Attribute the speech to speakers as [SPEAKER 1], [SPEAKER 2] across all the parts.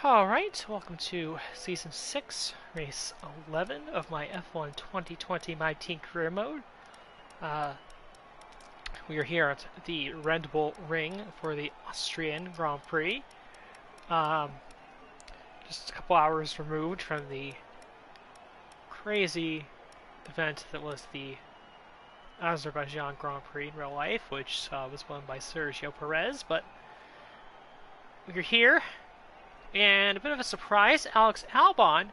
[SPEAKER 1] Alright, welcome to Season 6, Race 11 of my F1 2020 My Team Career Mode. We are here at the Red Bull Ring for the Austrian Grand Prix. Just a couple hours removed from the crazy event that was the Azerbaijan Grand Prix in real life, which was won by Sergio Perez, but we're here. And a bit of a surprise, Alex Albon,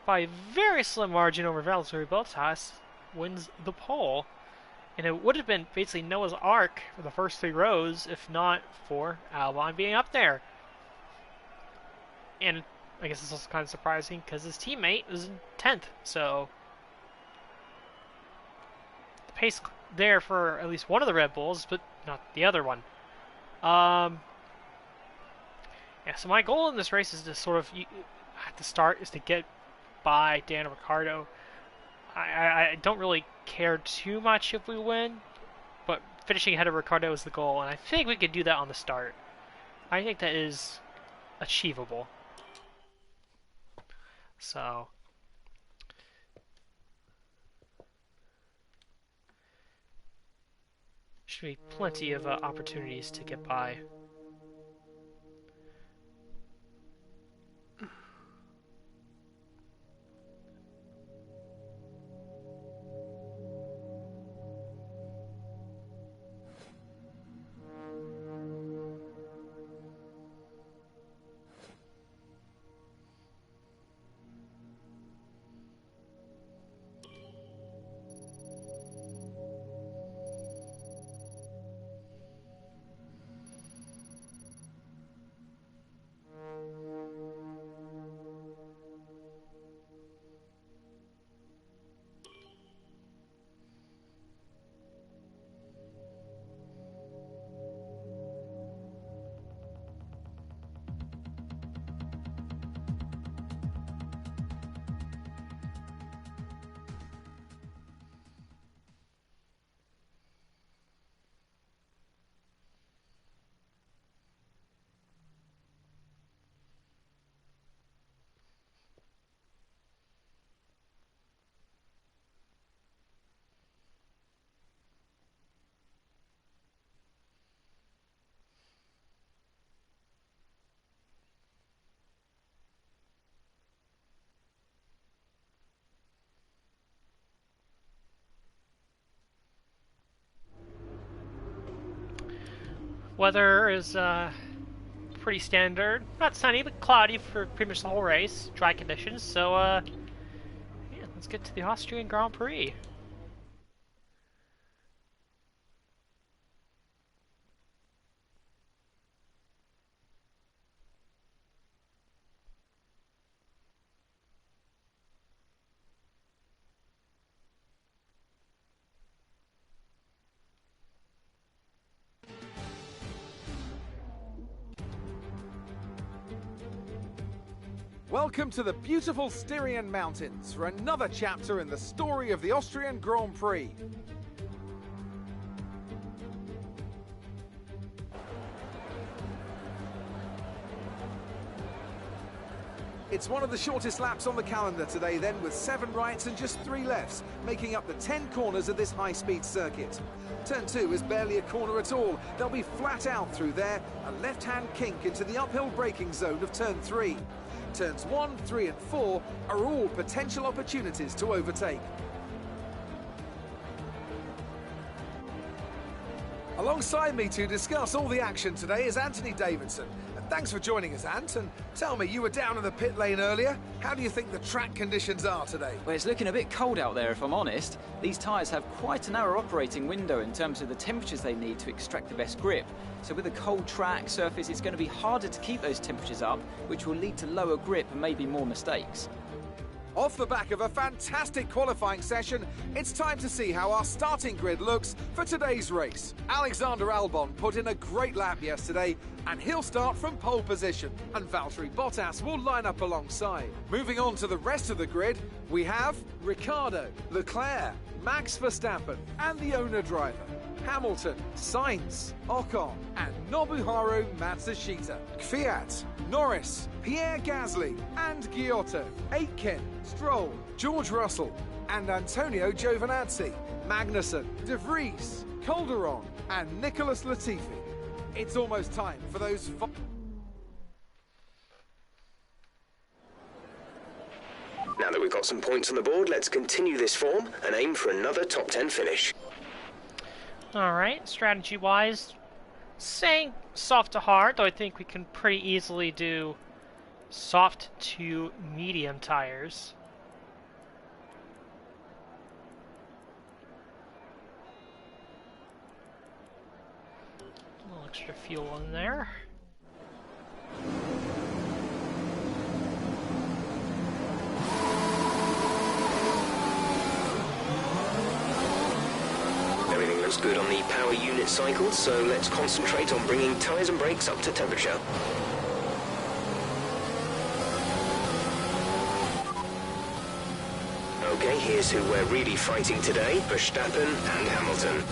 [SPEAKER 1] by a very slim margin over Valtteri Bottas, wins the pole. And it would have been basically Noah's Ark for the first three rows if not for Albon being up there. And I guess it's also kind of surprising because his teammate was in 10th, so the pace there for at least one of the Red Bulls, but not the other one. Yeah, so my goal in this race is to sort of, at the start, is to get by Daniel Ricciardo. I don't really care too much if we win, but finishing ahead of Ricciardo is the goal, and I think we could do that on the start. I think that is achievable. So should be plenty of opportunities to get by. Weather is pretty standard. Not sunny, but cloudy for pretty much the whole race. Dry conditions. So, yeah, let's get to the Austrian Grand Prix.
[SPEAKER 2] Welcome to the beautiful Styrian Mountains for another chapter in the story of the Austrian Grand Prix. It's one of the shortest laps on the calendar today then, with 7 rights and just 3 lefts, making up the 10 corners of this high-speed circuit. Turn 2 is barely a corner at all. They'll be flat out through there, a left-hand kink into the uphill braking zone of Turn 3. Turns 1, 3 and 4 are all potential opportunities to overtake. Alongside me to discuss all the action today is Anthony Davidson. And thanks for joining us, Ant. And tell me, you were down in the pit lane earlier. How do you think the track conditions are today?
[SPEAKER 3] Well, it's looking a bit cold out there, if I'm honest. These tyres have quite a narrow operating window in terms of the temperatures they need to extract the best grip. So with a cold track surface, it's going to be harder to keep those temperatures up, which will lead to lower grip and maybe more mistakes.
[SPEAKER 2] Off the back of a fantastic qualifying session, it's time to see how our starting grid looks for today's race. Alexander Albon put in a great lap yesterday, and he'll start from pole position, and Valtteri Bottas will line up alongside. Moving on to the rest of the grid, we have Ricciardo, Leclerc, Max Verstappen, and the owner driver. Hamilton, Sainz, Ocon, and Nobuharu Matsushita. Kvyat, Norris, Pierre Gasly, and Giotto. Aitken, Stroll, George Russell, and Antonio Giovinazzi. Magnussen, De Vries, Calderon, and Nicholas Latifi. It's almost time for those.
[SPEAKER 4] Now that we've got some points on the board, let's continue this form and aim for another top 10 finish.
[SPEAKER 1] Alright, strategy-wise, saying soft to hard, though I think we can pretty easily do soft to medium tires. A little extra fuel in there.
[SPEAKER 4] Everything looks good on the power unit cycle, so let's concentrate on bringing tyres and brakes up to temperature. Okay, here's who we're really fighting today, Verstappen and Hamilton.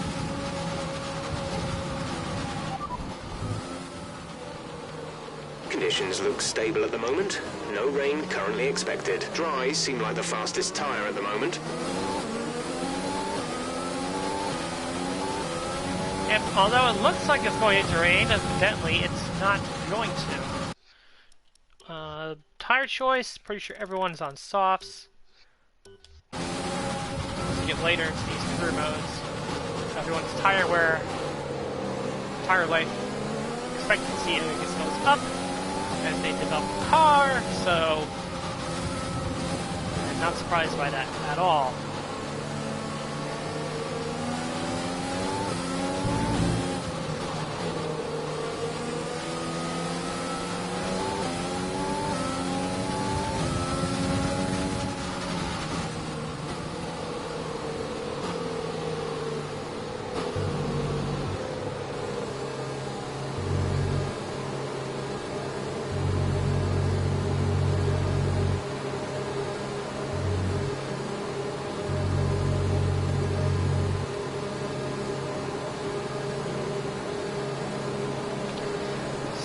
[SPEAKER 4] Conditions look stable at the moment. No rain currently expected. Dries seem like the fastest tyre at the moment.
[SPEAKER 1] And although it looks like it's going to rain, evidently it's not going to. Tire choice, pretty sure everyone's on softs. As we get later into these career modes, everyone's tire wear, tire life expectancy goes up as they develop the car, so I'm not surprised by that at all.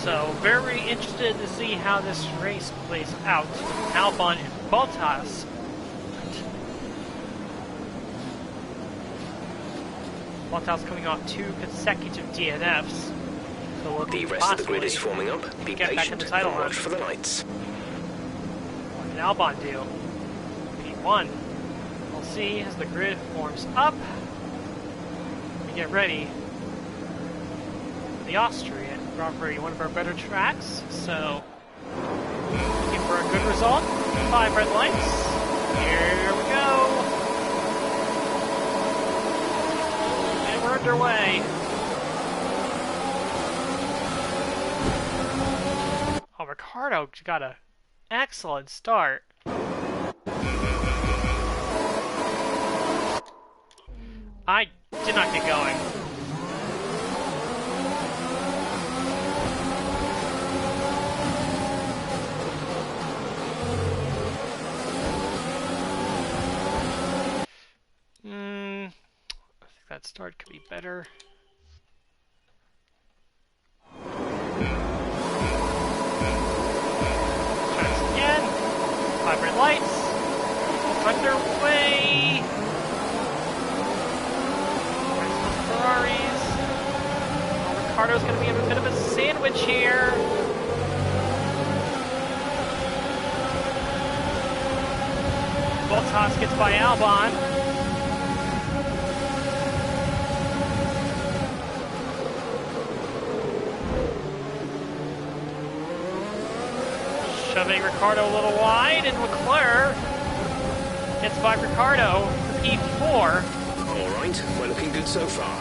[SPEAKER 1] So, very interested to see how this race plays out. Albon and Bottas. Bottas coming off 2 consecutive DNFs. So
[SPEAKER 4] the rest of the grid is forming up. Be patient and watch for the lights.
[SPEAKER 1] What did Albon do? P1. We'll see as the grid forms up. We get ready for the Austria Grand Prix, one of our better tracks. So, looking for a good result. 5 red lights. Here we go. And we're underway. Oh, Ricciardo got an excellent start. I did not get going. I think that start could be better. Try this again. 5 red lights. Underway. Ferraris. Oh, Ricciardo's going to be in a bit of a sandwich here. Bottas gets by Albon. Shoving Ricciardo a little wide, and Leclerc gets by Ricciardo for P4.
[SPEAKER 4] Alright, we're looking good so far.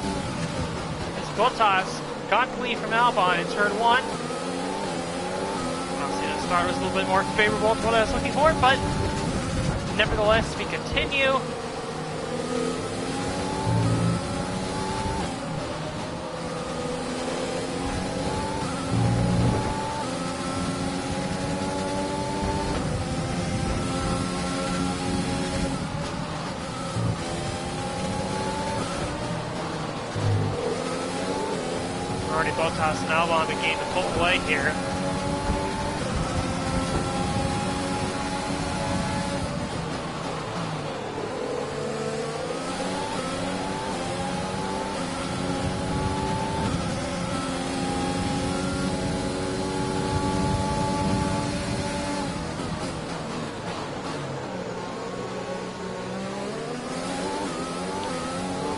[SPEAKER 1] As Bottas got the lead from Albon in turn 1. Obviously the start was a little bit more favorable to what I was looking for, but nevertheless we continue. So now Albon beginning to pull away here.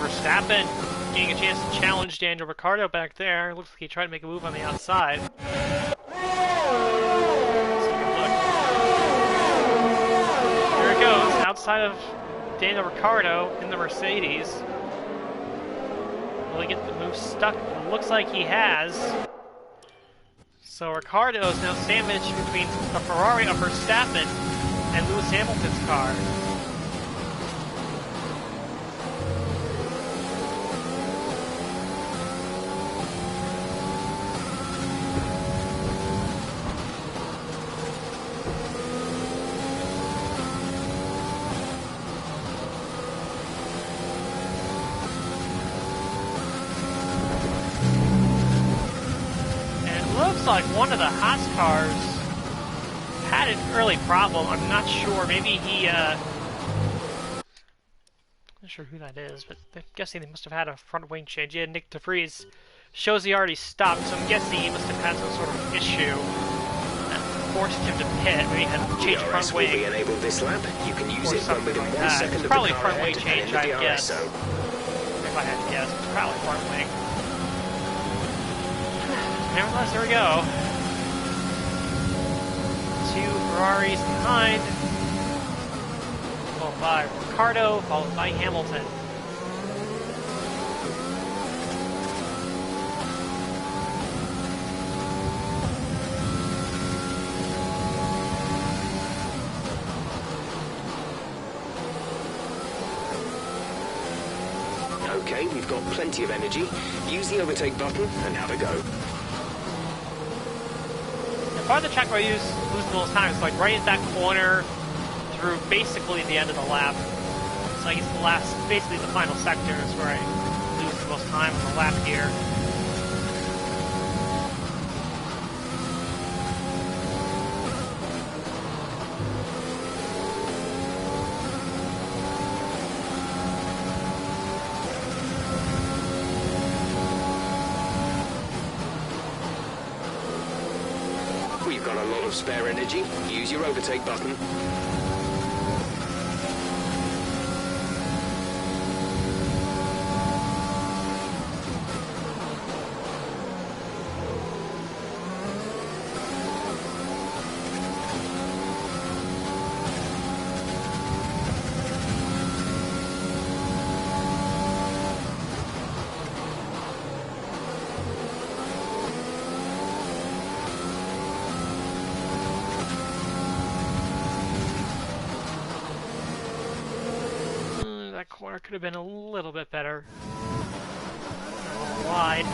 [SPEAKER 1] Verstappen getting a chance to challenge Daniel Ricciardo back there. Looks like he tried to make a move on the outside. Let's take a look. There it goes, outside of Daniel Ricciardo in the Mercedes. Will he get the move stuck? It looks like he has. So Ricciardo is now sandwiched between a Ferrari of Verstappen and Lewis Hamilton's car. Looks like one of the Haas cars had an early problem. I'm not sure. Maybe he, not sure who that is, but I'm guessing they must have had a front wing change. Yeah, Nick DeVries shows he already stopped, so I'm guessing he must have had some sort of issue that forced him to pit. Maybe he had to change front wing.
[SPEAKER 4] Will be enabled this lap. You can use it when within
[SPEAKER 1] like
[SPEAKER 4] 1 second
[SPEAKER 1] it's
[SPEAKER 4] of
[SPEAKER 1] probably
[SPEAKER 4] the car
[SPEAKER 1] front wing
[SPEAKER 4] ahead
[SPEAKER 1] change,
[SPEAKER 4] and
[SPEAKER 1] I
[SPEAKER 4] in the
[SPEAKER 1] guess.
[SPEAKER 4] RSO.
[SPEAKER 1] If I had to guess, it's probably front wing. Nevertheless, there we go. 2 Ferraris behind, followed by Ricciardo, followed by Hamilton.
[SPEAKER 4] Okay, we've got plenty of energy. Use the overtake button and have a go.
[SPEAKER 1] Part of the track where I lose the most time is like right at that corner through basically the end of the lap. So I guess the last, basically the final sector is where I lose the most time on the lap here.
[SPEAKER 4] We've got a lot of spare energy. Use your overtake button.
[SPEAKER 1] That corner could have been a little bit better. A little wide.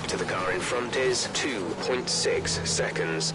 [SPEAKER 4] To the car in front is 2.6 seconds.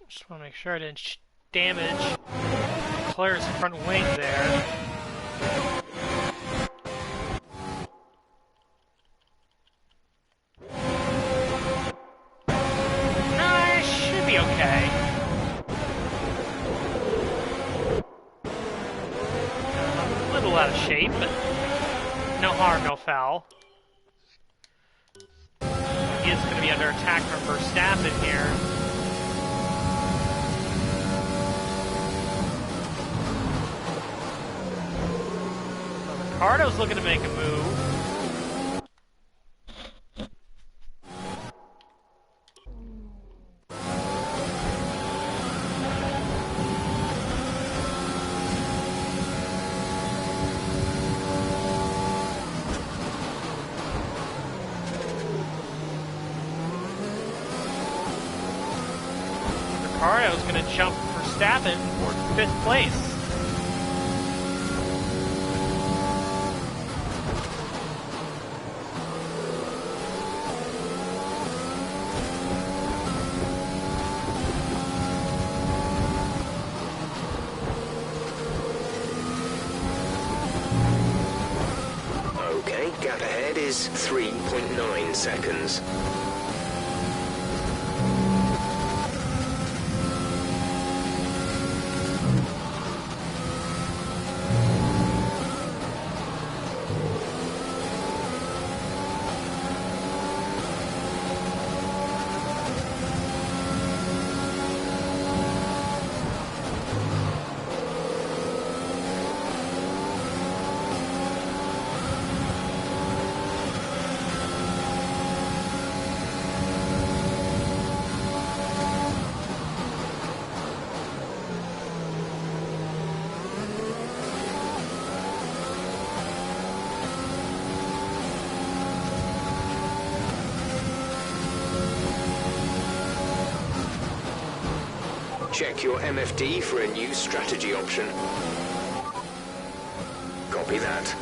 [SPEAKER 1] Just want to make sure I didn't damage Leclerc's front wing there. I should be okay. A little out of shape, but no harm, no foul. He is going to be under attack from Verstappen here. Ricardo's looking to make a move. Ricardo's going to jump Verstappen for 5th place.
[SPEAKER 4] Okay, gap ahead is 3.9 seconds. Check your MFD for a new strategy option. Copy that.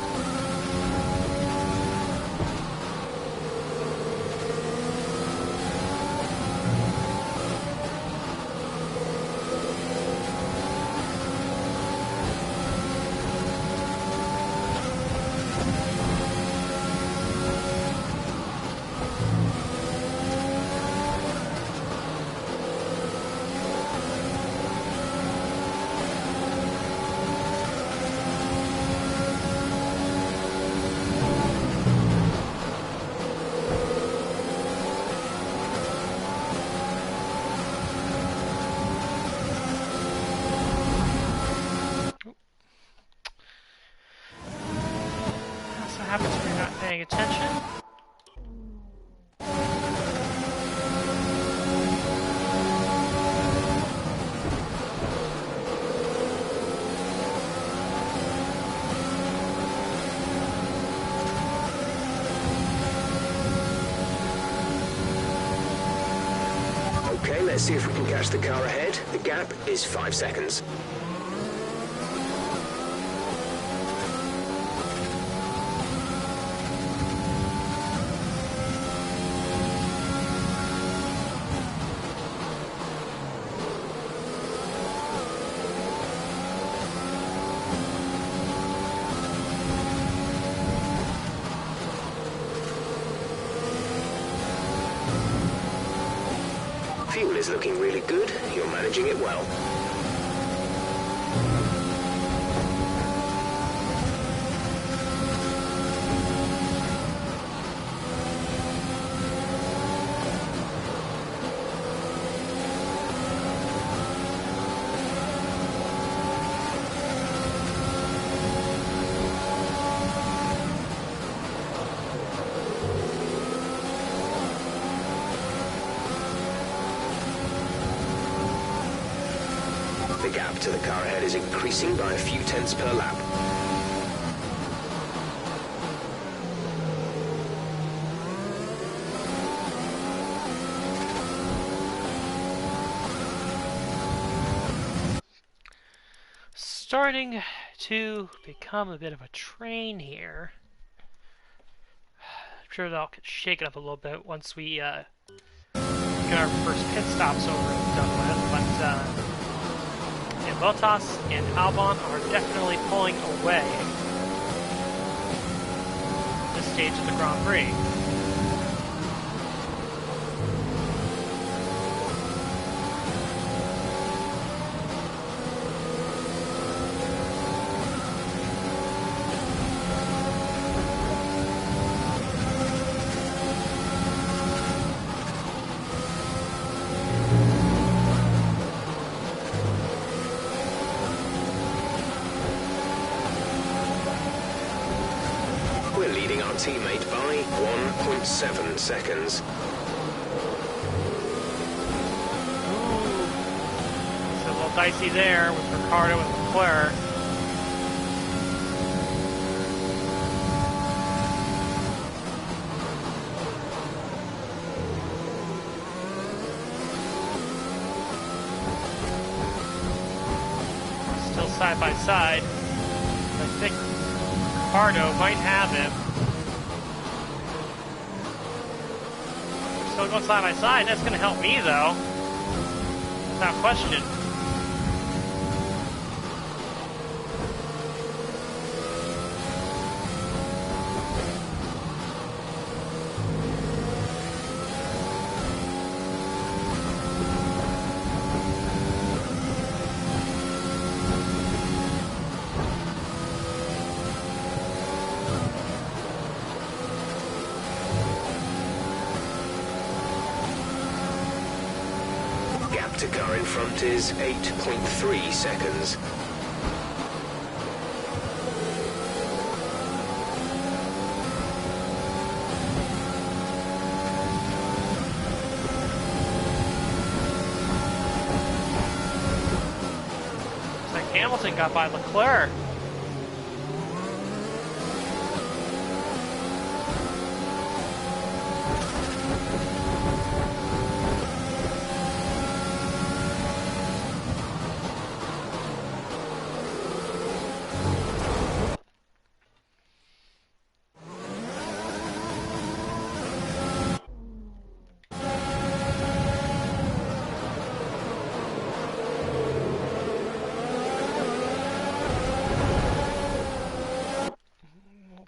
[SPEAKER 1] That's what happens when you're not paying attention.
[SPEAKER 4] Okay, let's see if we can catch the car ahead. The gap is 5 seconds. Fuel is looking really good. You're managing it well. The gap to the car ahead is increasing by a few tenths per lap.
[SPEAKER 1] Starting to become a bit of a train here. I'm sure that'll shake it up a little bit once we get our first pit stops over and done with, but and Bottas and Albon are definitely pulling away this stage of the Grand Prix.
[SPEAKER 4] Teammate by 1.7 seconds.
[SPEAKER 1] It's a little dicey there with Ricciardo and Leclerc. Still side by side. I think Ricciardo might have him. Still going side by side. That's going to help me, though. Without question.
[SPEAKER 4] To car in front is 8.3 seconds.
[SPEAKER 1] Looks like Hamilton got by Leclerc.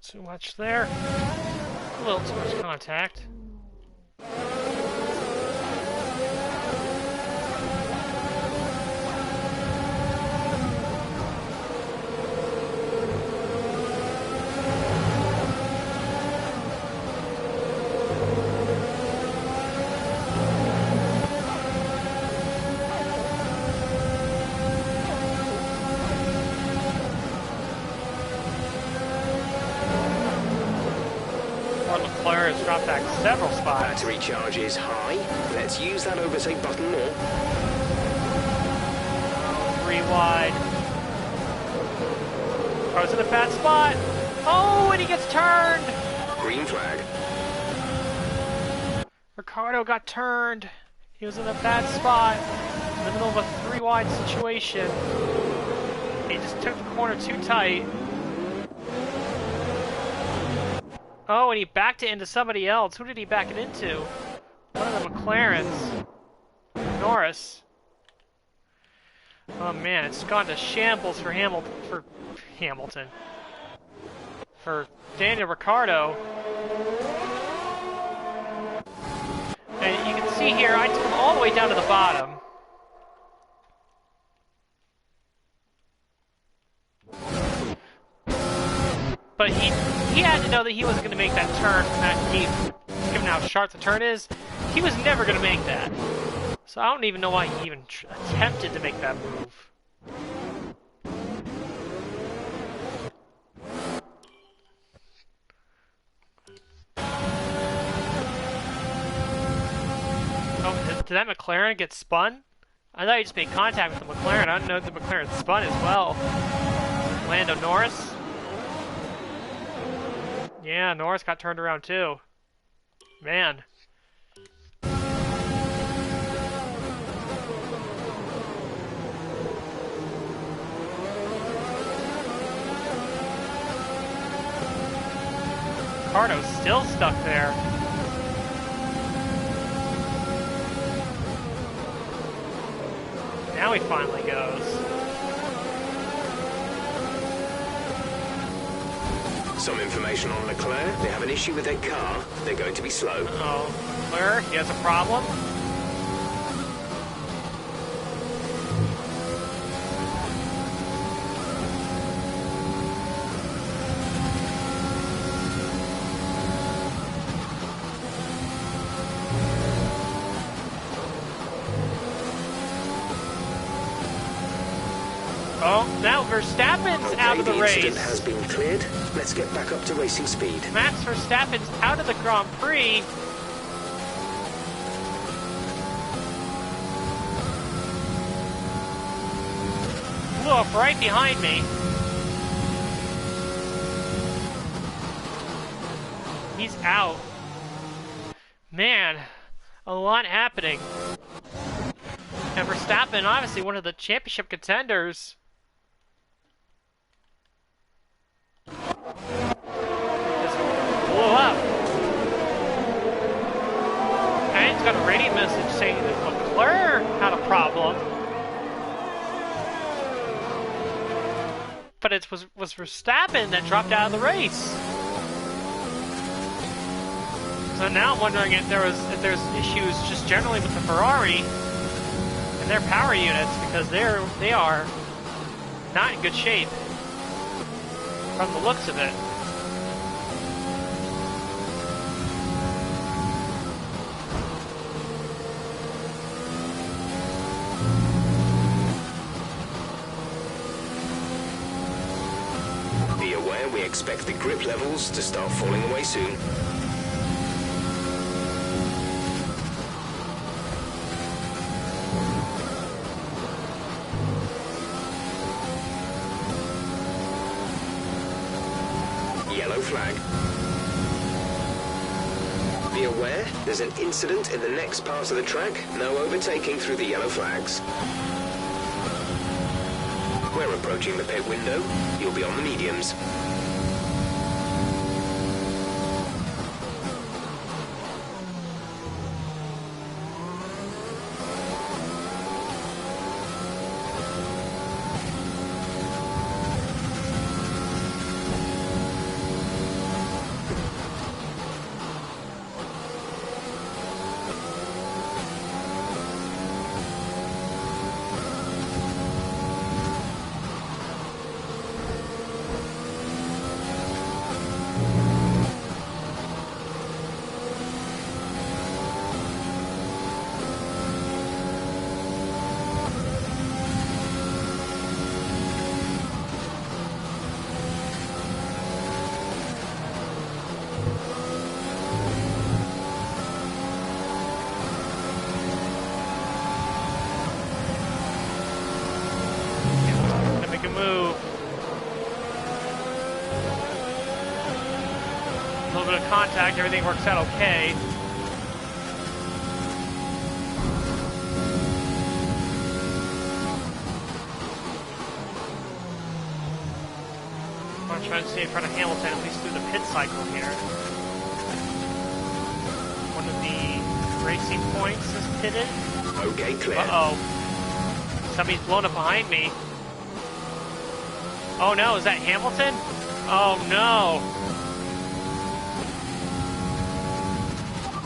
[SPEAKER 1] Too much there. A little too much contact. Leclerc has dropped back several spots.
[SPEAKER 4] Battery charge is high. Let's use that overtake button more.
[SPEAKER 1] Oh, 3 wide. Car's in a bad spot. Oh, and he gets turned.
[SPEAKER 4] Green flag.
[SPEAKER 1] Ricciardo got turned. He was in a bad spot. In the middle of a 3 wide situation. He just took the corner too tight. Oh, and he backed it into somebody else. Who did he back it into? One of the McLarens. Norris. Oh man, it's gone to shambles for Hamilton. For Daniel Ricciardo. And you can see here, I took him all the way down to the bottom. But he had to know that he wasn't going to make that turn from that deep. Given how sharp the turn is, he was never going to make that. So I don't even know why he even attempted to make that move. Oh, did that McLaren get spun? I thought he just made contact with the McLaren. I didn't know the McLaren spun as well. Lando Norris. Yeah, Norris got turned around too. Man. Ricardo's still stuck there. Now he finally goes.
[SPEAKER 4] Some information on Leclerc. They have an issue with their car. They're going to be slow.
[SPEAKER 1] Oh, Leclerc, he has a problem. Oh, now Verstappen's
[SPEAKER 4] Okay,
[SPEAKER 1] out of the
[SPEAKER 4] incident
[SPEAKER 1] race.
[SPEAKER 4] has been cleared. Let's get back up to racing speed.
[SPEAKER 1] Max Verstappen's out of the Grand Prix. Flew off right behind me. He's out. Man, a lot happening. And Verstappen, obviously one of the championship contenders. Just blew up. And he's got a radio message saying that Leclerc had a problem. But it was Verstappen that dropped out of the race. So now I'm wondering if there's issues just generally with the Ferrari and their power units, because they are not in good shape from the looks of it.
[SPEAKER 4] Be aware we expect the grip levels to start falling away soon. Yellow flag. Be aware, there's an incident in the next part of the track. No overtaking through the yellow flags. We're approaching the pit window. You'll be on the mediums.
[SPEAKER 1] Contact, everything works out okay. I'm trying to stay in front of Hamilton at least through the pit cycle here. One of the racing points is pitted.
[SPEAKER 4] Okay, clear.
[SPEAKER 1] Uh-oh. Somebody's blown up behind me. Oh no, is that Hamilton? Oh no.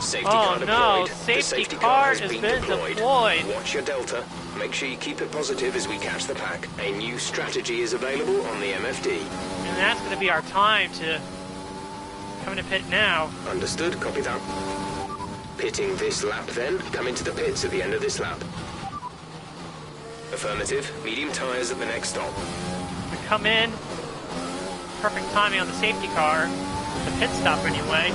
[SPEAKER 4] Safety car deployed.
[SPEAKER 1] No,
[SPEAKER 4] The
[SPEAKER 1] safety car
[SPEAKER 4] has
[SPEAKER 1] has
[SPEAKER 4] been
[SPEAKER 1] been
[SPEAKER 4] deployed.
[SPEAKER 1] deployed.
[SPEAKER 4] Watch your delta. Make sure you keep it positive as we catch the pack. A new strategy is available on the MFD.
[SPEAKER 1] And that's going to be our time to come into pit now.
[SPEAKER 4] Understood, copy that. Pitting this lap then. Come into the pits at the end of this lap. Affirmative. Medium tyres at the next stop.
[SPEAKER 1] We come in. Perfect timing on the safety car. The pit stop anyway.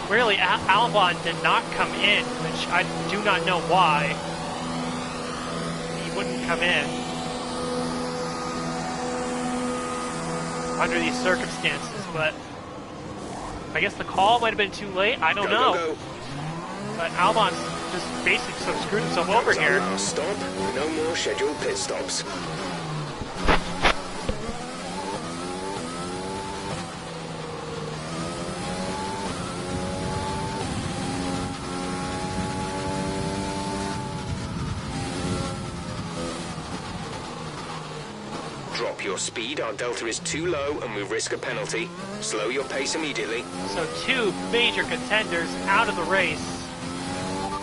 [SPEAKER 1] Really, Albon did not come in, which I do not know why he wouldn't come in under these circumstances, but I guess the call might have been too late. I don't know.
[SPEAKER 4] Go.
[SPEAKER 1] But Albon's just basically sort of screwed himself over here.
[SPEAKER 4] Last stop. No more scheduled pit stops. Drop your speed, our delta is too low and we risk a penalty. Slow your pace immediately.
[SPEAKER 1] So two major contenders out of the race.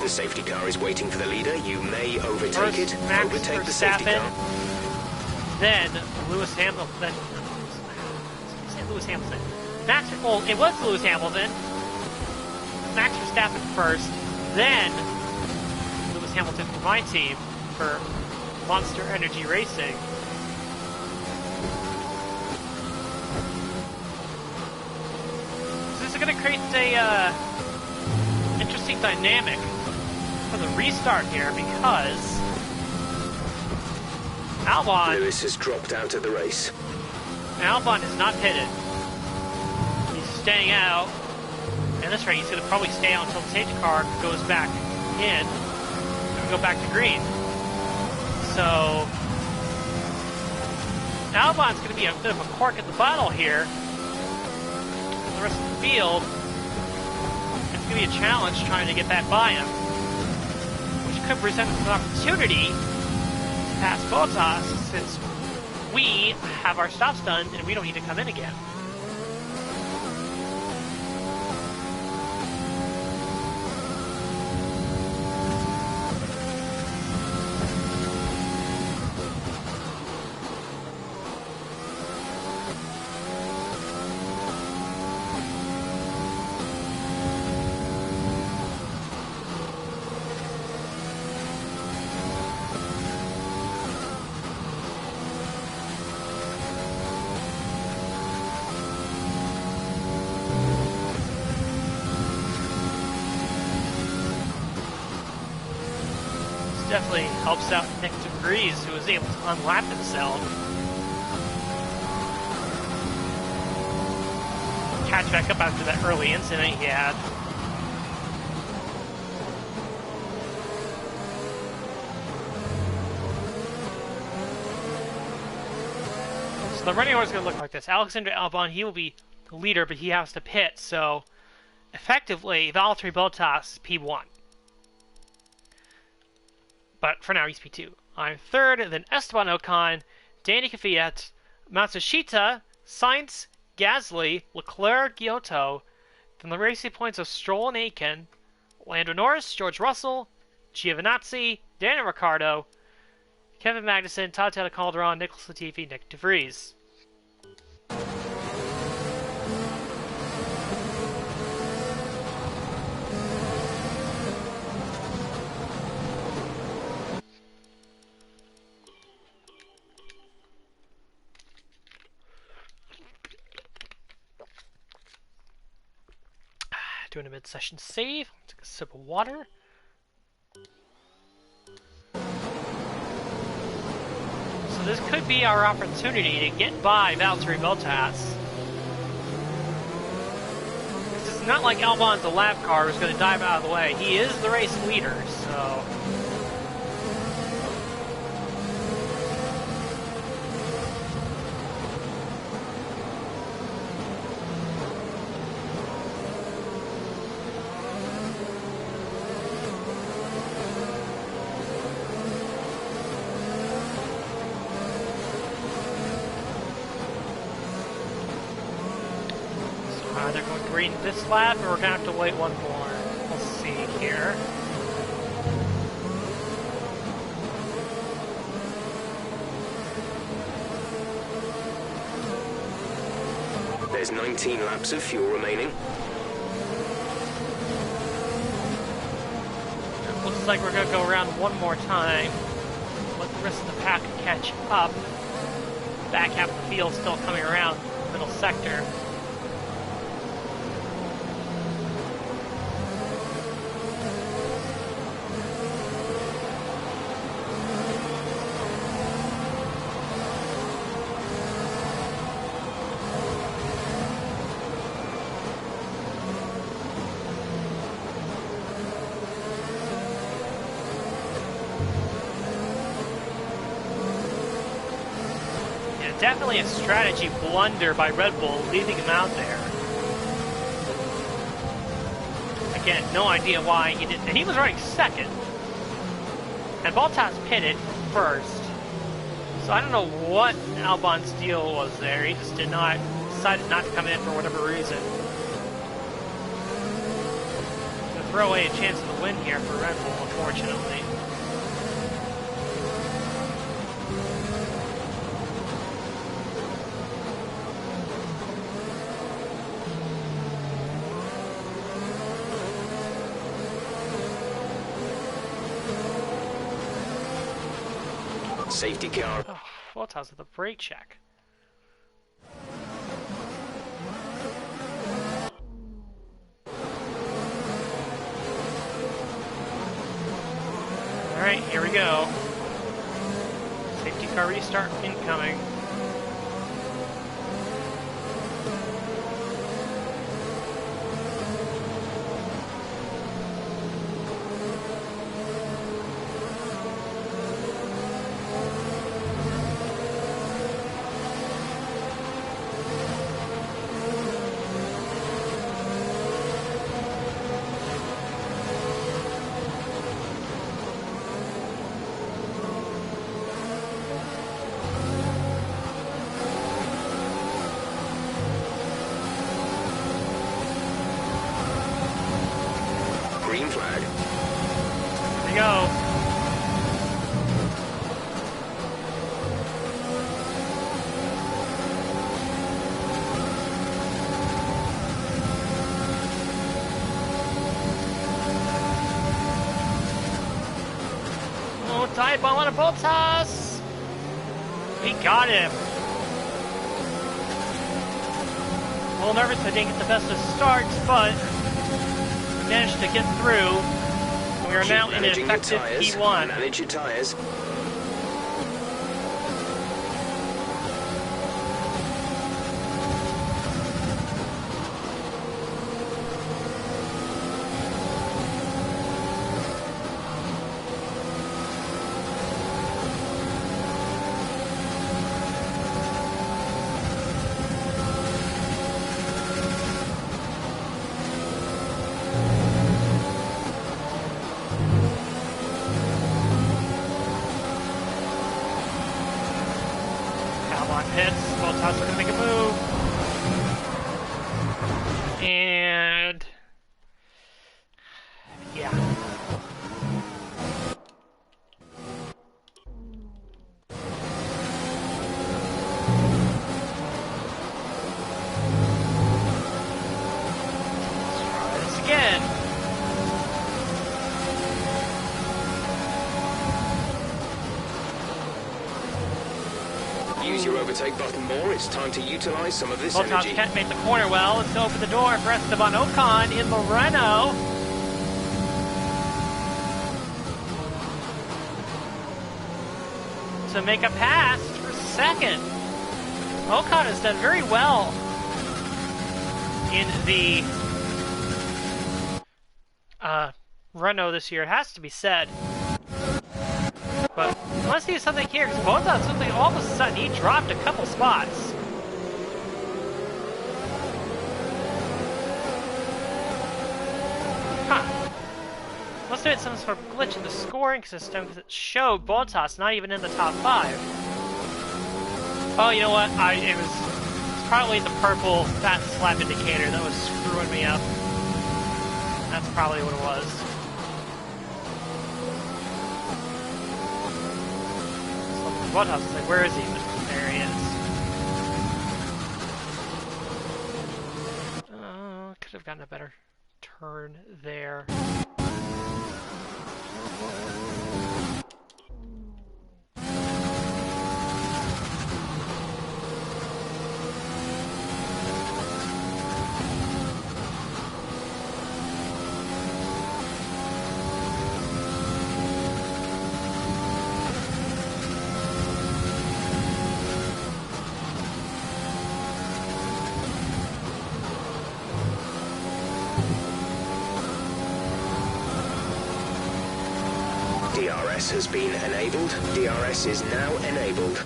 [SPEAKER 4] The safety car is waiting for the leader. You may overtake
[SPEAKER 1] First,
[SPEAKER 4] it.
[SPEAKER 1] Max
[SPEAKER 4] Overtake the safety
[SPEAKER 1] Verstappen,
[SPEAKER 4] car.
[SPEAKER 1] then Lewis Hamilton. Lewis Hamilton. Well, it was Lewis Hamilton. Max Verstappen first, then Lewis Hamilton for my team for Monster Energy Racing. So this is going to create a interesting dynamic for the restart here because Albon
[SPEAKER 4] Lewis has dropped out of the race.
[SPEAKER 1] is not pitted. He's staying out. And this rate, he's going to probably stay out until the safety car goes back in and go back to green. So Albon's going to be a bit of a cork in the bottle here. For the rest of the field, it's going to be a challenge trying to get back by him, which could present an opportunity to pass Bottas since we have our stops done and we don't need to come in again. Definitely helps out Nick DeVries, who was able to unlap himself. Catch back up after that early incident he had. So the running order is going to look like this. Alexander Albon, he will be the leader, but he has to pit. So effectively, Valtteri Bottas is P1. But for now, he's P2. I'm third, then Esteban Ocon, Danny Kvyat, Matsushita, Sainz, Gasly, Leclerc, Giotto, then the racing points of Stroll and Aitken, Lando Norris, George Russell, Giovinazzi, Daniel Ricciardo, Kevin Magnussen, Tatiana Calderon, Nicholas Latifi, Nick DeVries. Doing a mid-session save. Take a sip of water. So this could be our opportunity to get by Valtteri Bottas. It's not like Albon's a lap car who's going to dive out of the way. He is the race leader, so... They're going green this lap, or we're going to have to wait one more. We'll see here.
[SPEAKER 4] There's 19 laps of fuel remaining.
[SPEAKER 1] It looks like we're going to go around one more time. Let the rest of the pack catch up. Back half of the field still coming around the middle sector. Definitely a strategy blunder by Red Bull, leaving him out there. Again, no idea why he didn't. And he was running second. And Bottas pitted first. So I don't know what Albon's deal was there. He just decided not to come in for whatever reason. To throw away a chance of the win here for Red Bull, unfortunately.
[SPEAKER 4] Safety car.
[SPEAKER 1] Oh, Bottas with a brake check. Alright, here we go. Safety car restart incoming.
[SPEAKER 4] Green flag.
[SPEAKER 1] Here we go. Oh, tight bomb on a Bottas! We got him. A little nervous I didn't get the best of starts, but we managed to get through. We are now in an
[SPEAKER 4] Managing your
[SPEAKER 1] effective
[SPEAKER 4] tyres.
[SPEAKER 1] P1.
[SPEAKER 4] Manage your tyres.
[SPEAKER 1] Albon hits. Bottas are going to make a move. And yeah. Let's try this again.
[SPEAKER 4] Use your overtake button more. It's time to utilize some of this
[SPEAKER 1] Bottas
[SPEAKER 4] energy.
[SPEAKER 1] can't make the corner well. Let's open the door for Esteban Ocon in the Renault. To make a pass for second. Ocon has done very well in the Renault this year, it has to be said. But let's see something here, because Bottas something all of a sudden he dropped a couple spots. Huh. Must have been some sort of glitch in the scoring system, because it showed Bottas not even in the top 5. Oh, you know what? It was probably the purple fat slap indicator that was screwing me up. That's probably what it was. So Bottas is like, where is he? There he is. Could have gotten a better turn there.
[SPEAKER 4] DRS has been enabled. DRS is now enabled.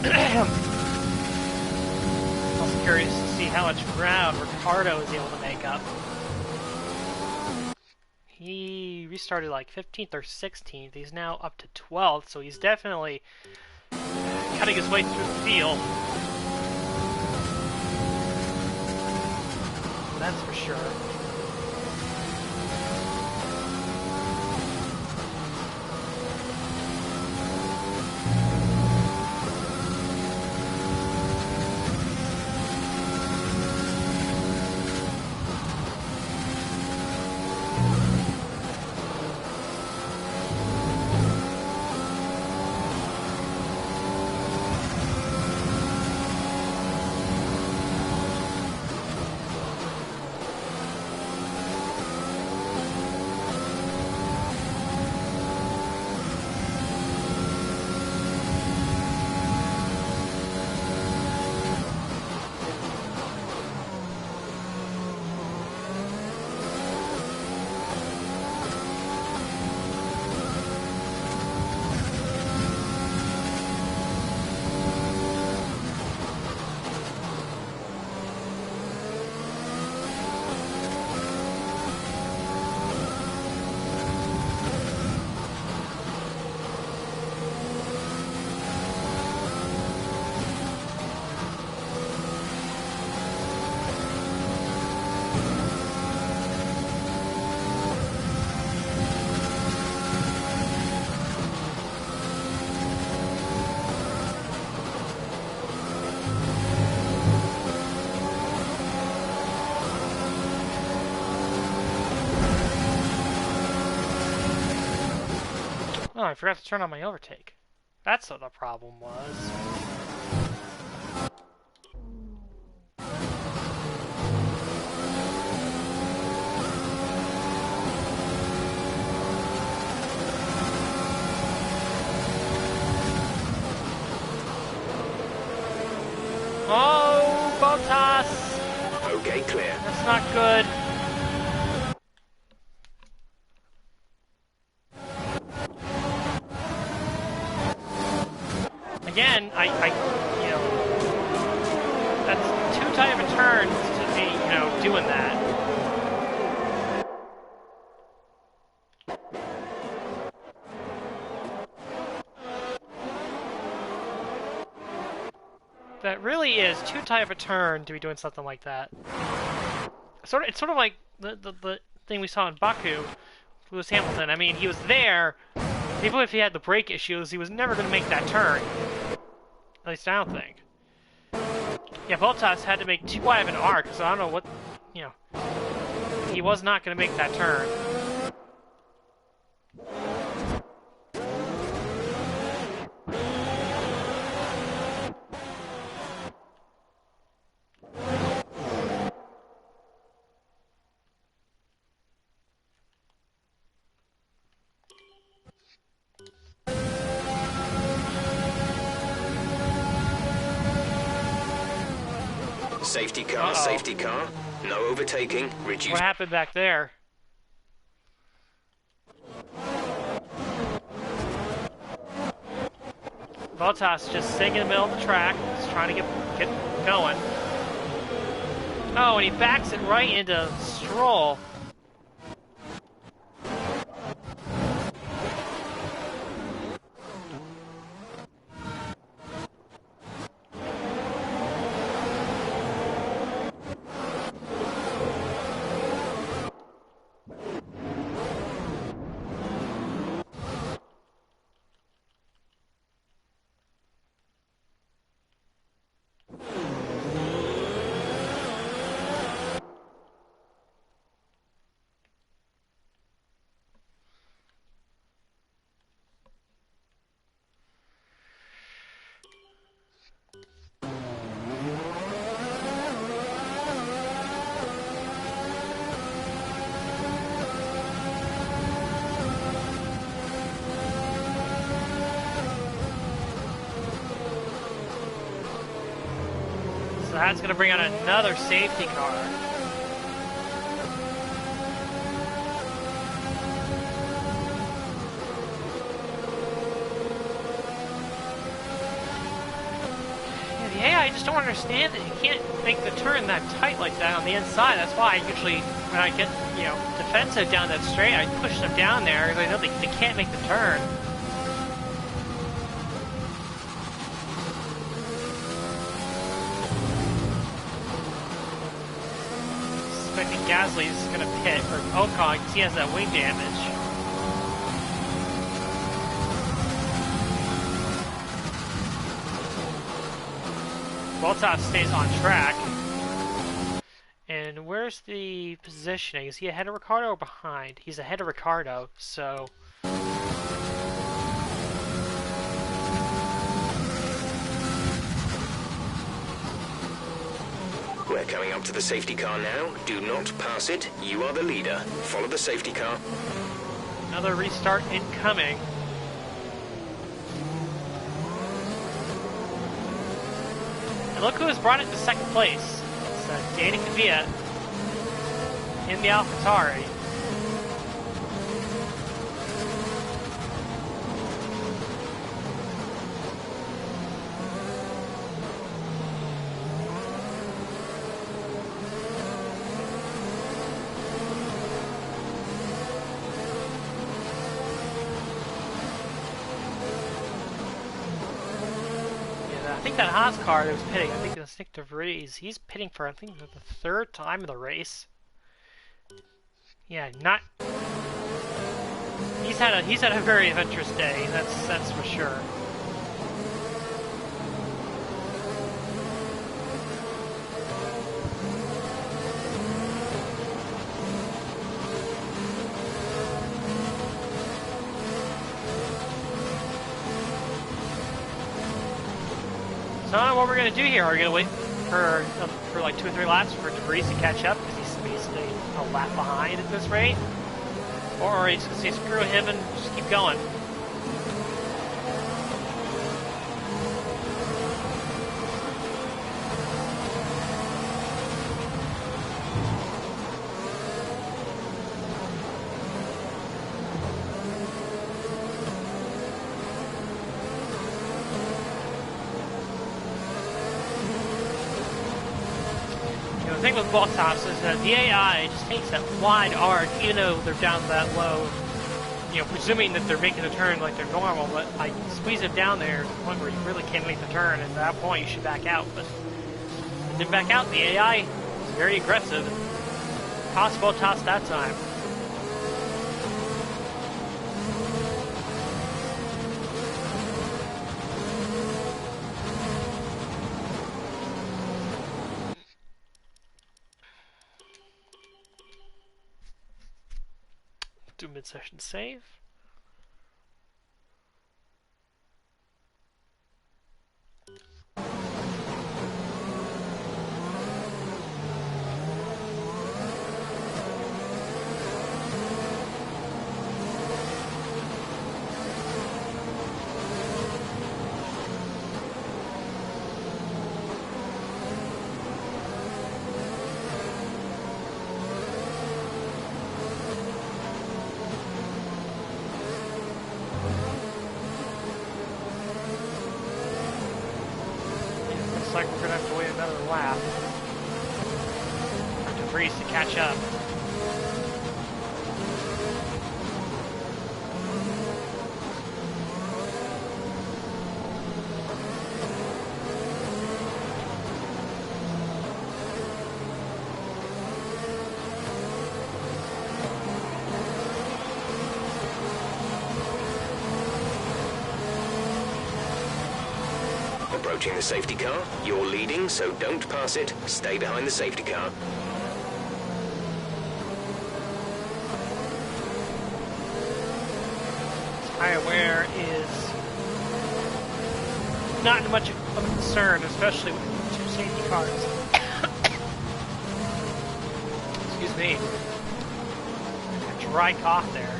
[SPEAKER 1] I'm curious to see how much ground Ricardo is able to make up. He restarted like 15th or 16th. He's now up to 12th, so he's definitely cutting his way through the field. That's for sure. Oh, I forgot to turn on my overtake. That's what the problem was. Oh, Bottas!
[SPEAKER 4] Okay, clear.
[SPEAKER 1] That's not good. Again, you know, that's too tight of a turn to be, you know, doing that. That really is too tight of a turn to be doing something like that. It's sort of like the thing we saw in Baku, Lewis Hamilton. I mean, he was there. Even if he had the brake issues, he was never going to make that turn. At least I don't think. Yeah, Bottas had to make too wide of an arc, so I don't know what, you know. He was not going to make that turn.
[SPEAKER 4] Safety car, safety car. No overtaking. Reduce.
[SPEAKER 1] What happened back there? Bottas just sitting in the middle of the track, just trying to get going. Oh, and he backs it right into Stroll. So that's going to bring out another safety car. I just don't understand it. You can't make the turn that tight like that on the inside. That's why I usually, when I get, defensive down that straight, I push them down there because I know they can't make the turn. Expecting Gasly's going to pit, or Ocon, because he has that wing damage. Bottas stays on track. And where's the positioning? Is he ahead of Ricardo or behind? He's ahead of Ricardo, so...
[SPEAKER 4] We're coming up to the safety car now. Do not pass it. You are the leader. Follow the safety car.
[SPEAKER 1] Another restart incoming. And look who has brought it to second place. It's Danny Kvyat in the AlphaTauri. I think that Haas car that was pitting, I think it's Nick DeVries, he's pitting for, I think, the third time in the race. Yeah, not... He's had a very adventurous day, that's for sure. So I don't know what we're going to do here. Are we going to wait for like 2 or 3 laps for DeVries to catch up because he's basically a lap behind at this rate? Or are you just going to say screw him and just keep going? The thing with Bottas is that the AI just takes that wide arc, even though they're down that low, presuming that they're making a turn like they're normal, but I squeeze it down there to the point where you really can't make the turn, and at that point you should back out, but it didn't back out. The AI is very aggressive, and tossed Bottas that time. Do mid-session save. Looks like we're going to have to wait another lap for DeVries to catch up.
[SPEAKER 4] Approaching the safety car. You're leading, so don't pass it. Stay behind the safety car.
[SPEAKER 1] Tire wear is not much of a concern, especially with 2 safety cars. Excuse me. A dry cough there.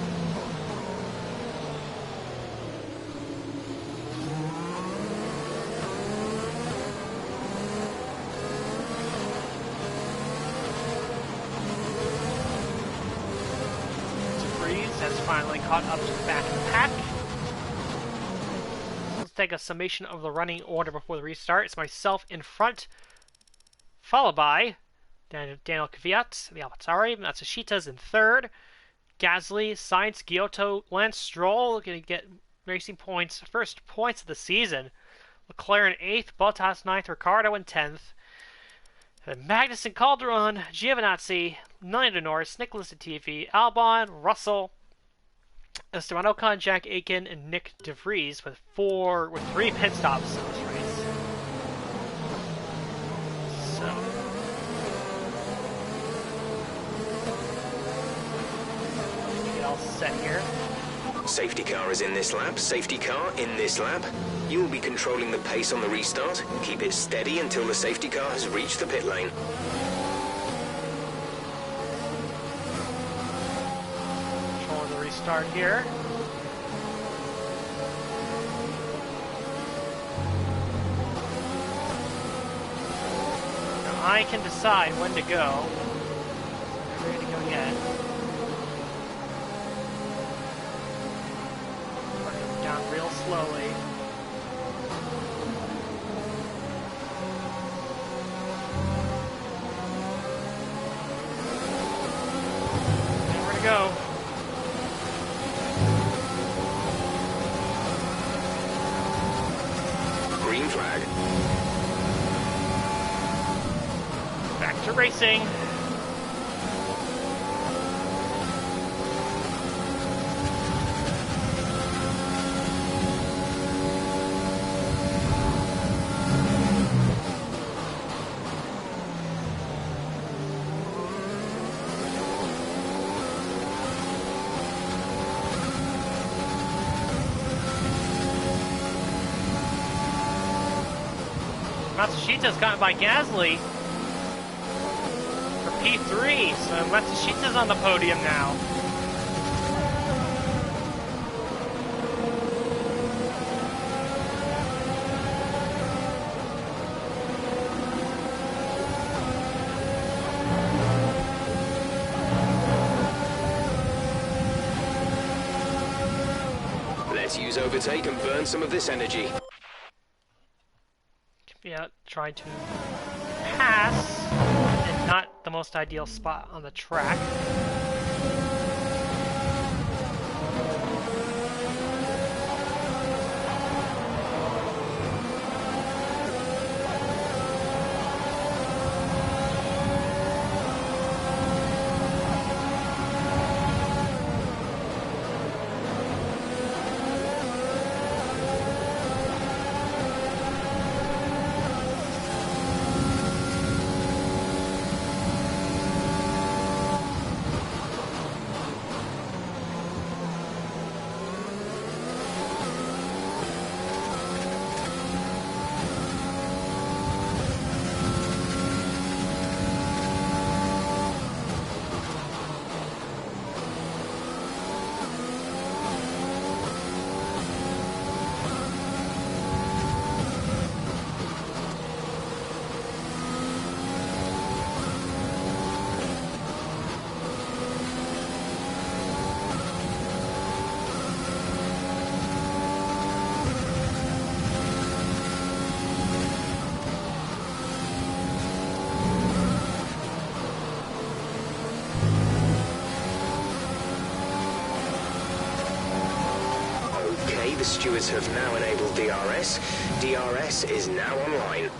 [SPEAKER 1] Has finally caught up to the back of the pack. take a summation of the running order before the restart. It's myself in front, followed by Daniel Kvyat, the AlphaTauri, Matsushita's in third, Gasly, Sainz, Giotto, Lance Stroll going to get racing points, first points of the season. Leclerc in 8th, Bottas 9th, Ricciardo in 10th. Then Magnussen, Calderon, Giovinazzi, Nando Norris, Nicholas Latifi, Albon, Russell, Esteban Ocon, Jack Aiken, and Nick DeVries with 3 pit stops in this race. So get all set here.
[SPEAKER 4] Safety car is in this lap, safety car in this lap. You will be controlling the pace on the restart. Keep it steady until the safety car has reached the pit lane.
[SPEAKER 1] Controlling the restart here. Now I can decide when to go. I'm ready to go yet. Down real slowly. And where to go?
[SPEAKER 4] Green flag.
[SPEAKER 1] Back to racing. Matsushita's gotten by Gasly for P3, so Matsushita's on the podium now.
[SPEAKER 4] Let's use overtake and burn some of this energy.
[SPEAKER 1] Yeah, trying to pass in not the most ideal spot on the track.
[SPEAKER 4] The stewards have now enabled DRS. DRS is now online.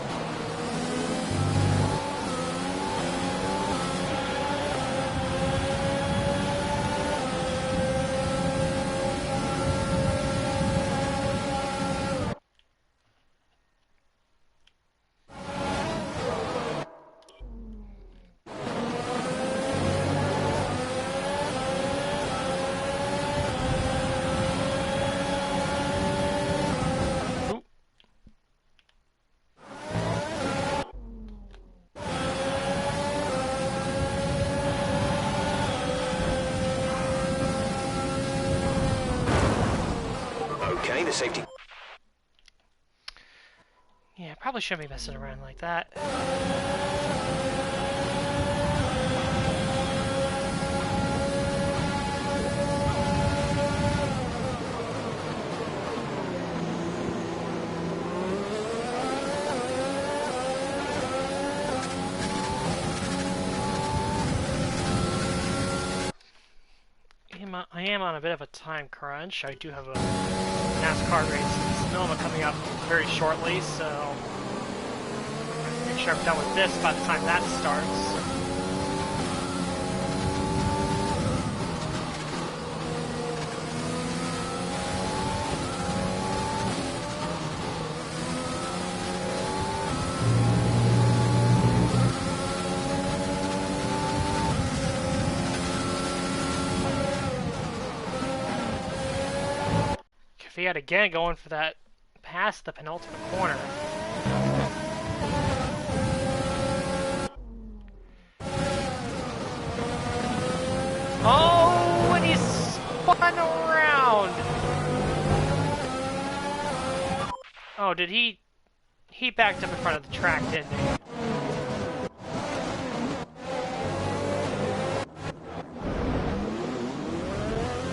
[SPEAKER 4] Okay, the safety...
[SPEAKER 1] Yeah, probably shouldn't be messing around like that. I am on a bit of a time crunch. I do have a NASCAR race in Sonoma coming up very shortly, so make sure I'm done with this by the time that starts. Fiat again going for that past the penultimate corner. Oh, and he spun around. Oh, did he? He backed up in front of the track, didn't he?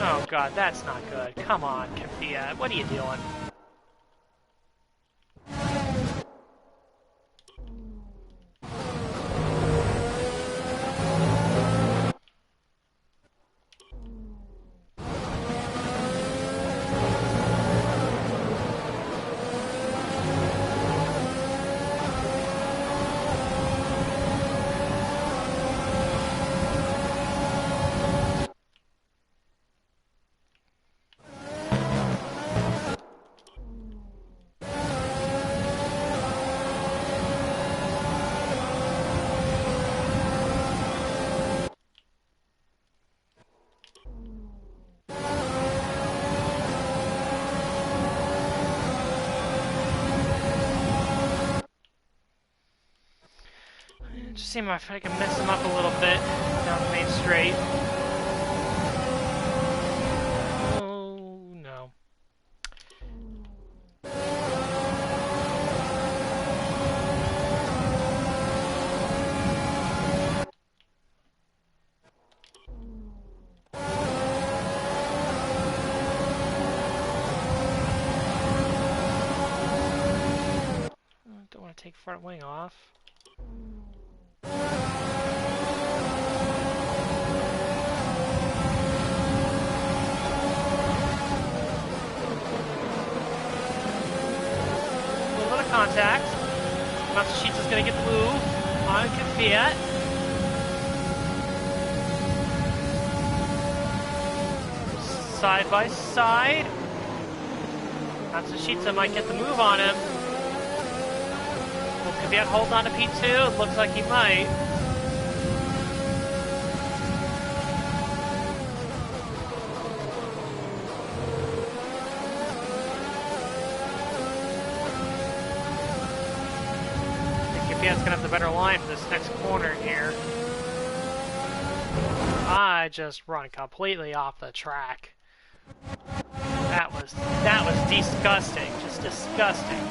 [SPEAKER 1] Oh god, that's not good. Come on, Fiat, what are you doing? Just seeing if I can mess him up a little bit down the main straight. Oh no. Don't want to take front wing off. Contact. Matsushita's gonna get the move on Fiat. Side by side. Matsushita might get the move on him. Will Fiat hold on to P2? It looks like he might. Fiat's gonna have the better line for this next corner here. I just run completely off the track. That was disgusting, just disgusting.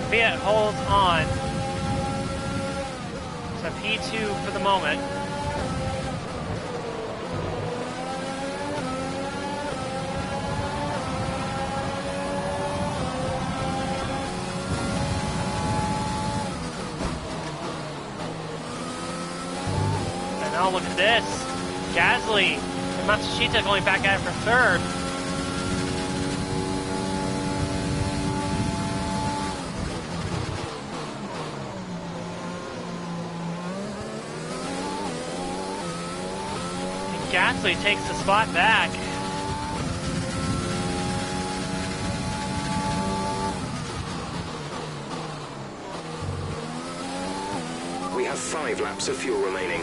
[SPEAKER 1] Fiat holds on. So P2 for the moment. And now look at this. Gasly and Matsushita going back at it for third. Gasly takes the spot back.
[SPEAKER 4] We have 5 laps of fuel remaining.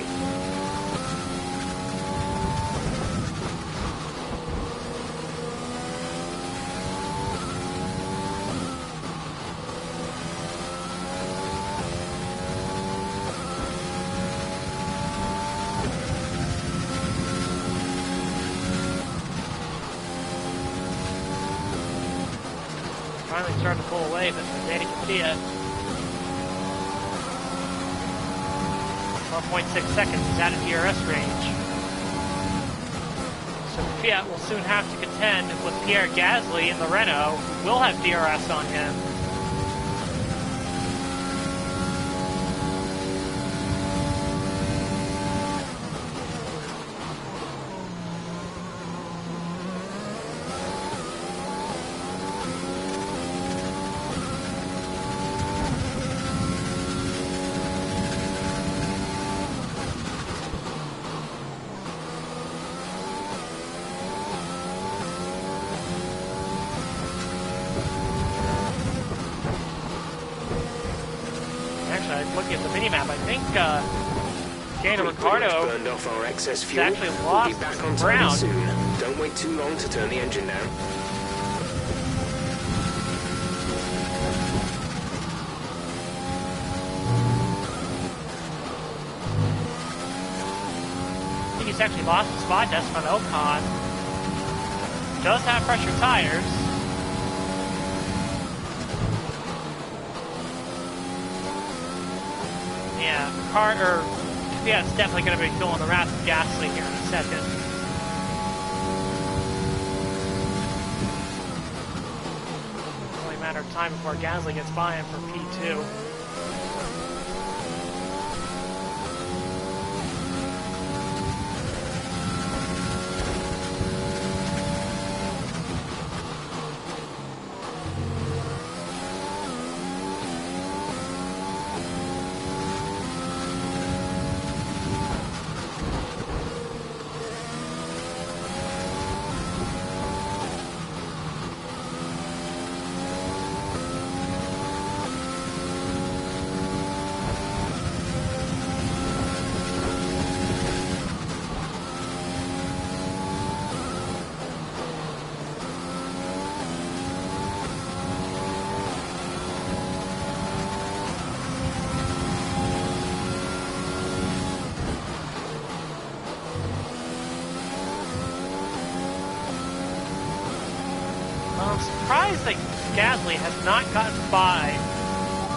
[SPEAKER 1] Finally starting to pull away, but Danny Fiat. 4.6 seconds is out of DRS range. So Fiat will soon have to contend with Pierre Gasly in the Renault, who will have DRS on him. Looking at the minimap, I think Daniel Ricciardo
[SPEAKER 4] burned off our excess
[SPEAKER 1] has
[SPEAKER 4] fuel.
[SPEAKER 1] actually
[SPEAKER 4] We'll
[SPEAKER 1] lost
[SPEAKER 4] be back on
[SPEAKER 1] some ground.
[SPEAKER 4] soon. Don't wait too long to turn the engine down.
[SPEAKER 1] I think he's actually lost the spot to Esteban Ocon. Does have pressure tires. Yeah, it's definitely going to be filling the wrath of Gasly here in a second. Only a matter of time before Gasly gets by him for P2. I'm surprised that Gasly has not gotten by.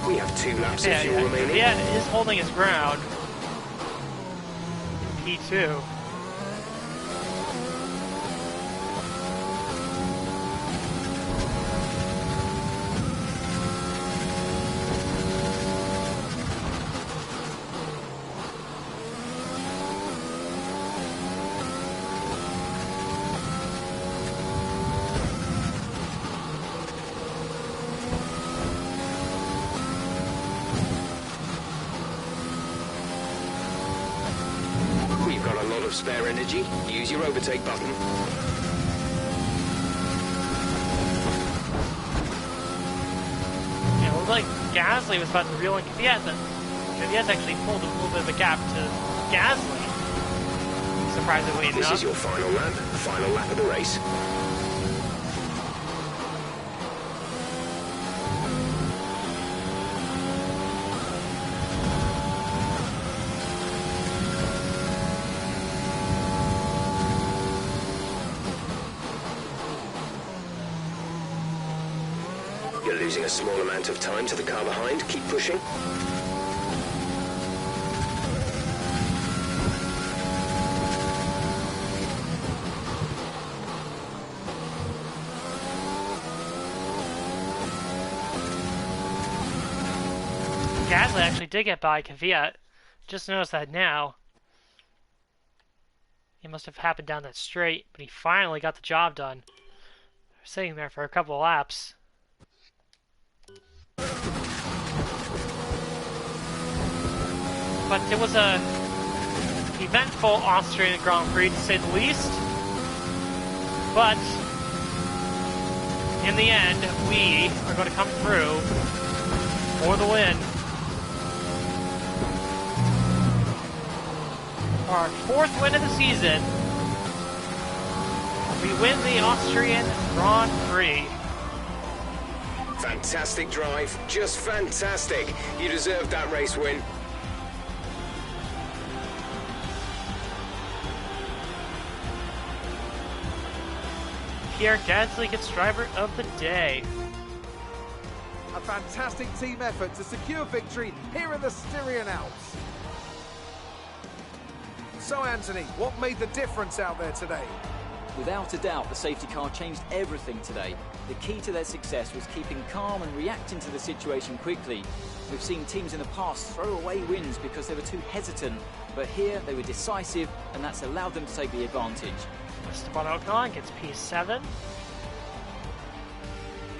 [SPEAKER 4] We have 2 laps of fuel remaining.
[SPEAKER 1] Yeah, is holding his ground in P2.
[SPEAKER 4] Of spare energy, use your overtake button.
[SPEAKER 1] Yeah, it looked like Gasly was about to reel in Kvyat, but Kvyat's actually pulled a little bit of a gap to Gasly, surprisingly enough.
[SPEAKER 4] This is your final lap of the race. You're losing a small amount of time to the car behind. Keep pushing.
[SPEAKER 1] Gasly actually did get by Kvyat. Just noticed that now. It must have happened down that straight, but he finally got the job done. Sitting there for a couple of laps. But it was a eventful Austrian Grand Prix, to say the least. But in the end, we are going to come through for the win. Our 4th win of the season. We win the Austrian Grand Prix.
[SPEAKER 4] Fantastic drive, just fantastic. You deserved that race win.
[SPEAKER 1] Pierre Gasly gets driver of the day.
[SPEAKER 2] A fantastic team effort to secure victory here in the Styrian Alps. So, Anthony, what made the difference out there today?
[SPEAKER 3] Without a doubt, the safety car changed everything today. The key to their success was keeping calm and reacting to the situation quickly. We've seen teams in the past throw away wins because they were too hesitant, but here they were decisive, and that's allowed them to take the advantage.
[SPEAKER 1] Esteban Ocon gets P7.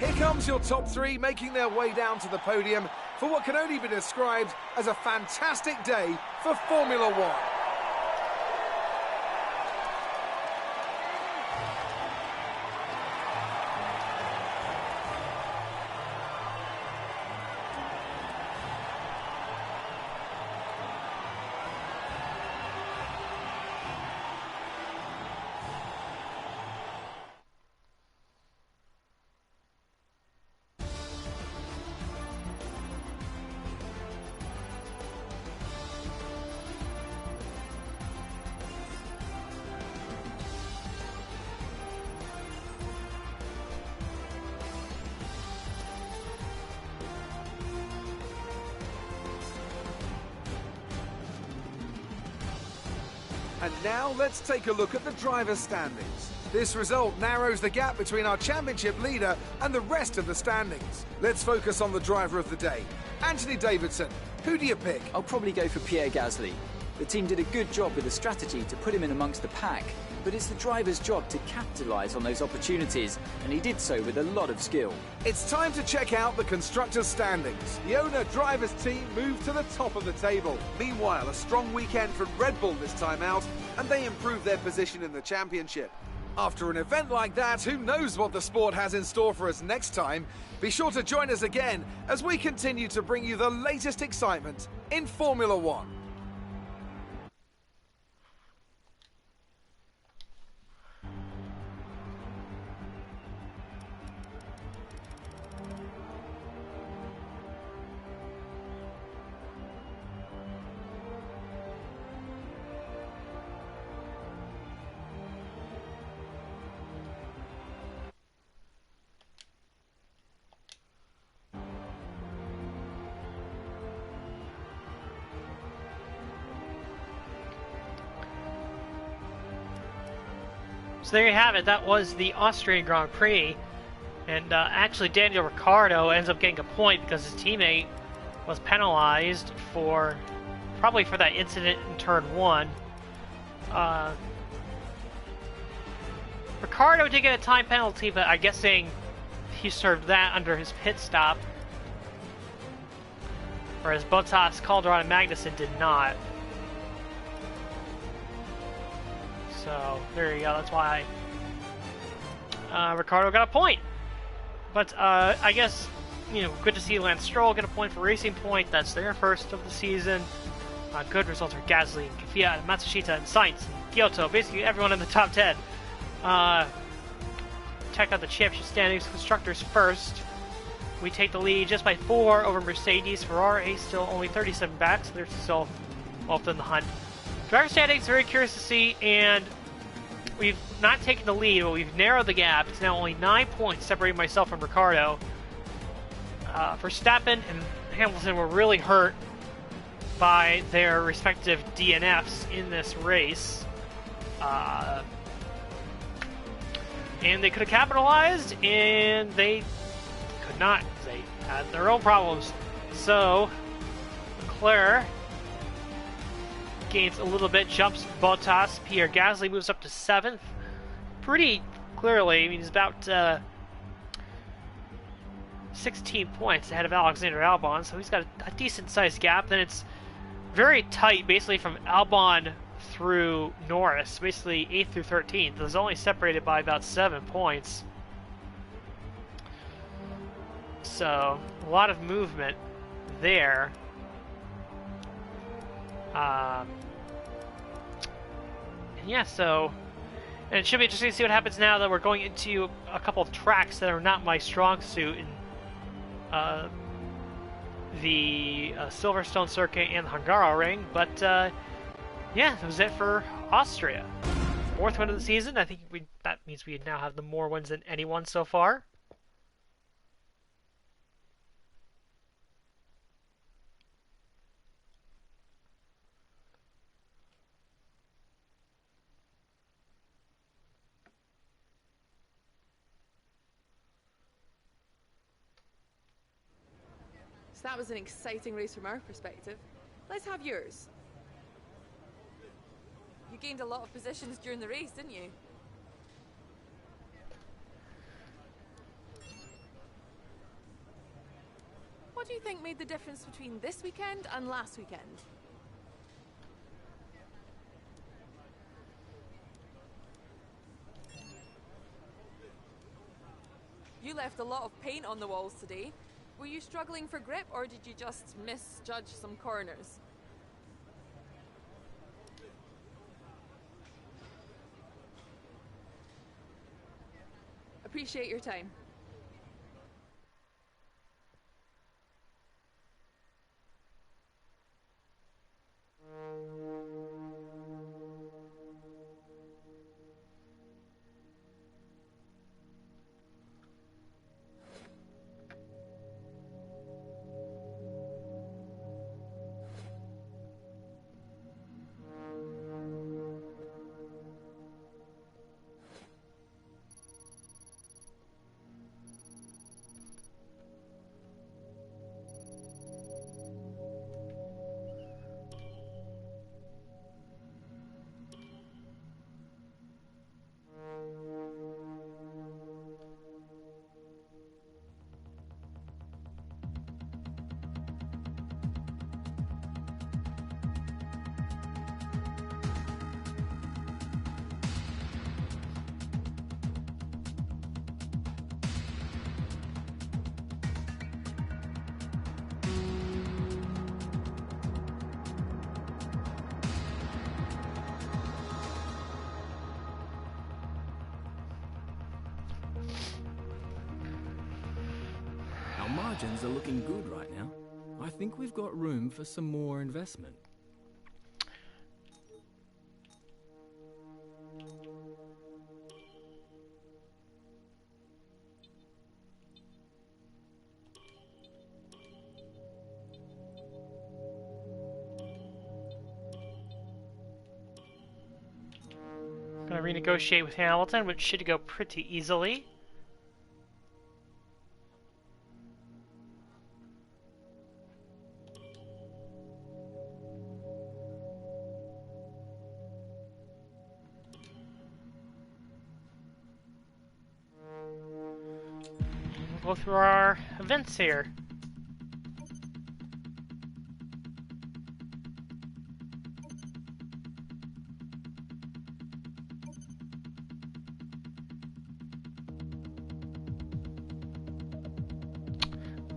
[SPEAKER 2] Here comes your top three making their way down to the podium for what can only be described as a fantastic day for Formula One. And now let's take a look at the driver's standings. This result narrows the gap between our championship leader and the rest of the standings. Let's focus on the driver of the day. Anthony Davidson, who do you pick?
[SPEAKER 3] I'll probably go for Pierre Gasly. The team did a good job with the strategy to put him in amongst the pack, but it's the driver's job to capitalise on those opportunities, and he did so with a lot of skill.
[SPEAKER 2] It's time to check out the constructors' standings. The owner-drivers team moved to the top of the table. Meanwhile, a strong weekend from Red Bull this time out, and they improved their position in the championship. After an event like that, who knows what the sport has in store for us next time? Be sure to join us again as we continue to bring you the latest excitement in Formula One.
[SPEAKER 1] So there you have it. That was the Austrian Grand Prix. And actually, Daniel Ricciardo ends up getting a point because his teammate was penalized probably for that incident in turn 1. Ricciardo did get a time penalty, but I'm guessing he served that under his pit stop. Whereas Bottas, Calderon, and Magnussen did not. So there you go. That's why Ricciardo got a point. But I guess, good to see Lance Stroll get a point for Racing Point. That's their first of the season. Good results for Gasly, and Kvyat, and Matsushita, and Sainz, and Kyoto. Basically everyone in the top 10. Check out the championship standings. Constructors first. We take the lead just by 4 over Mercedes. Ferrari still only 37 back, so they're still well within the hunt. Driver standings, very curious to see, and we've not taken the lead, but we've narrowed the gap. It's now only 9 points separating myself from Ricciardo. Verstappen and Hamilton were really hurt by their respective DNFs in this race. And they could have capitalized, and they could not. They had their own problems. So, Leclerc gains a little bit, jumps Bottas. Pierre Gasly moves up to 7th. Pretty clearly, I mean, he's about 16 points ahead of Alexander Albon, so he's got a decent-sized gap. Then it's very tight, basically from Albon through Norris, basically 8th through 13th. It's only separated by about 7 points. So, a lot of movement there. Yeah, so, and it should be interesting to see what happens now that we're going into a couple of tracks that are not my strong suit in the Silverstone circuit and the Hungaroring. But yeah, that was it for Austria. 4th win of the season. I think that means we now have the more wins than anyone so far.
[SPEAKER 5] So that was an exciting race from our perspective. Let's have yours. You gained a lot of positions during the race, didn't you? What do you think made the difference between this weekend and last weekend? You left a lot of paint on the walls today. Were you struggling for grip, or did you just misjudge some corners? Appreciate your time.
[SPEAKER 6] Our margins are looking good right now. I think we've got room for some more investment.
[SPEAKER 1] Gonna renegotiate with Hamilton, which should go pretty easily. We'll go through our events here.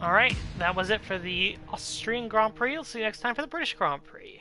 [SPEAKER 1] Alright, that was it for the Austrian Grand Prix. We'll see you next time for the British Grand Prix.